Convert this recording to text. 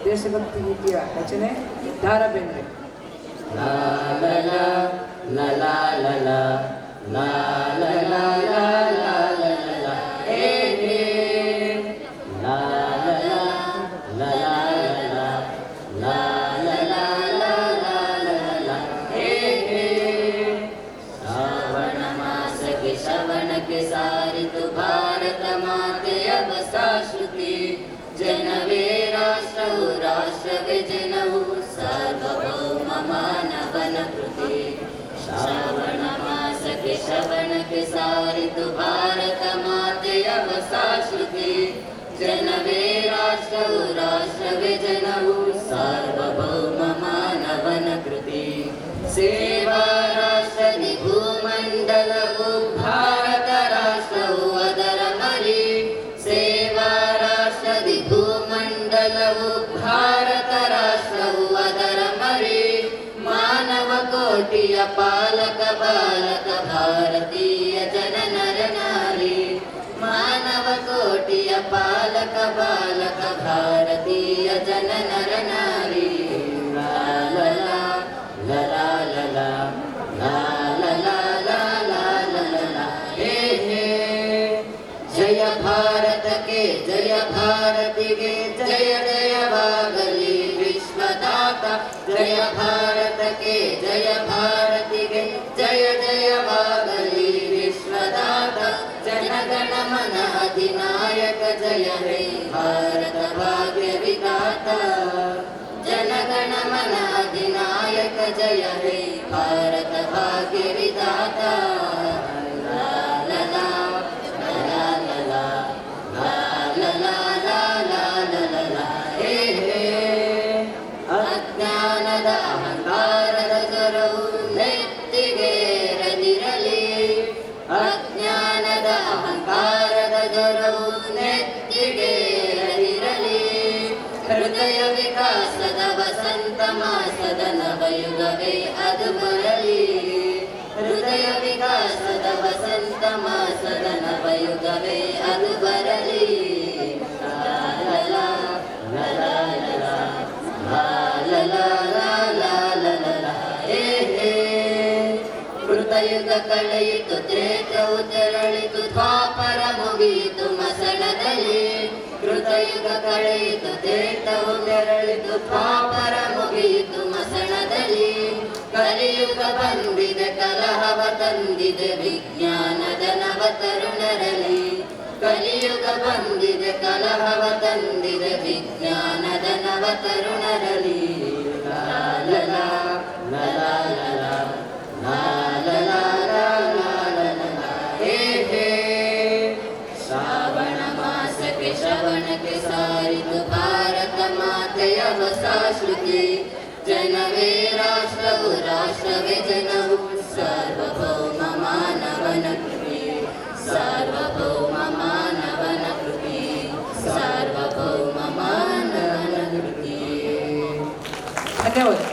ದೇಶಭಕ್ತಿ ಗೀತೆಯ ರಚನೆ ದಾರ ಬೇಂದ್ರೆ. ಲಾ ಲಾ ಲಾ ಲಾ ಲಾ ಲಾ ಲಾ ಲಾ ಲಾ ಲಾ ಲಾ ಲಾ ಲಾ ಹೇ ಹೇ ಲಾ ಲಾ ಲಾ ಲಾ ಲಾ ಲಾ ಲಾ ಲಾ ಲಾ ಲಾ ಲಾ ಲಾ ಹೇ ಹೇ ಶ್ರಾವಣ ಮಾಸಕ್ಕೆ ಶ್ರವಣಕ್ಕೆ ಸಾರಿತು ಭಾರತ ಮಾತೆಯ ಬಸಾಶ್ರುತಿ ಜನವೇ ರಾಷ್ಟ್ರವು ರಾಷ್ಟ್ರವೇ ಜನವು ಸಾರ್ವಭೌಮ ಮಾನವನ ಕೃತಿ ಶ್ರಾವಣ ಮಾಸಕ್ಕೆ ಶ್ರವಣಕ್ಕೆ ಸಾರಿತು ಭಾರತ ಮಾತೆಯ ಬಸಾಶ್ರುತಿ ಜನವೇ ರಾಷ್ಟ್ರವು ರಾಷ್ಟ್ರವೇ ಜನವು ಸಾರ್ವಭೌಮ ಮಾನವನ ಕೃತಿ ಸೇವಾ ರಾಷ್ಟ್ರದಿ ಭೂಮಂಡಲವು ಭಾರತ ರಾಷ್ಟ್ರವು ಅದರ ಮರಿ ಸೇವಾ ರಾಷ್ಟ್ರದಿ ಭೂಮಂಡಲವು ಭಾರತ ರಾಷ್ಟ್ರವು ಅದರ ಮರಿ ಮಾನವ ಕೋಟಿಯ ಪಾಲಕ ಬಾಲಕ ಭಾರತೀಯ ಜನ ನರ ನಾರಿ ಮಾನವ ಕೋಟಿಯ ಪಾಲಕ ಬಾಲಕ ಭಾರತೀಯ ಜನ ನರ ನಾರಿ ಲಾ ಲಾ ಲಾ ಲಾ ಲಾ ಲಾ ಲಾ ಲಾ ಲಾ ಲಾ ಲಾ ಲಾ ಲಾ ಹೇ ಹೇ ಜಯ ಭಾರತಕ್ಕೆ ಜಯ ಭಾರತಿಗೆ ಜಯ ಜಯವಾಗಲಿ ವಿಶ್ವದಾತ ಜಯ ಭಾರತಕ್ಕೆ ಜಯ ಭಾರತಿಗೆ ಜಯ ಜಯವಾಗಲಿ ವಿಶ್ವದಾತ ಜನಗಣ ಮನ ಅಧಿನಾಯಕ ಜಯ ಹೇ ಭಾರತ ಭಾಗ್ಯ ವಿಧಾತ ಜನಗಣ ಮನ ಅಧಿನಾಯಕ ಜಯ ಹೇ ಭಾರತ ಭಾಗ್ಯ ವಿಧಾತ ಲಾ ಲಾ ಲಾ ಲಾ ಲಾ ಲಾ ಲಾ ಲಾ ಲಾ ಲಾ ಲಾ ಲಾ ಲಾ ಹೇ ಹೇ ಅಜ್ಞಾನದ ಅಹಂಕಾರದ ಜ್ವರವು ನೆತ್ತಿಗೇರದಿರಲಿ ಅಜ್ಞಾನದ ಅಹಂಕಾರದ ಜ್ವರವು ನೆತ್ತಿಗೇರದಿರಲಿ ಹೃದಯ ವಿಕಾಸದ ವಸಂತ ಮಾಸದ ನವಯುಗವೇ ಅದು ಬರಲಿ ಹೃದಯ ವಿಕಾಸದ ವಸಂತ ಮಾಸದ ನವಯುಗವೇ ಅದು ಬರಲಿ ಲಾ ಲಾ ಲಾ ಲಾ ಲಾ ಲಾ ಲಾ ಲಾ ಲಾ ಲಾ ಲಾ ಹೇ ಹೇ ಕೃತಯುಗ ಕಳೆಯಿತು ತ್ರೇತವು ತೆರಳಿತು ದ್ವಾಪರ ಮುಗಿಯಿತು ಮಸಣದಲ್ಲಿ ಕೃತಯುಗ ಕಳೆಯಿತು ತ್ರೇತವು ತೆರಳಿತು ದ್ವಾಪರ ಮುಗಿಯಿತು ಮಸಣದಲ್ಲಿ ಕಲಿಯುಗ ಬಂದಿದೆ ಕಲಹವ ತಂದಿದೆ ವಿಜ್ಞಾನದ ನವ ತರುಣರಲ್ಲಿ ಕಲಿಯುಗ ಬಂದಿದೆ ಕಲಹವ ತಂದಿದೆ ವಿಜ್ಞಾನದ ನವ ತರುಣರಲ್ಲಿ ಲಾ ಲಾ ಲಾ ಲಾ ಲಾ ಲಾ ಲಾ ಲಾ ಲಾ ಲಾ ಲಾ ಲಾ ಹೇ ಹೇ ಶ್ರಾವಣ ಮಾಸಕ್ಕೆ ಶ್ರವಣಕ್ಕೆ ಸಾರಿತು ಭಾರತ ಮಾತೆಯ ಬಸಾಶ್ರುತಿ ಜನವೇ ರಾಷ್ಟ್ರವು ರಾಷ್ಟ್ರವೇ ಜನವು ಸಾರ್ವಭೌಮ ಮಾನವನ ಕೃತಿ ಸಾರ್ವಭೌಮ ಮಾನವನ ಕೃತಿ ಸಾರ್ವಭೌಮ ಮಾನವನ ಕೃತಿ ಧನ್ಯವಾದ.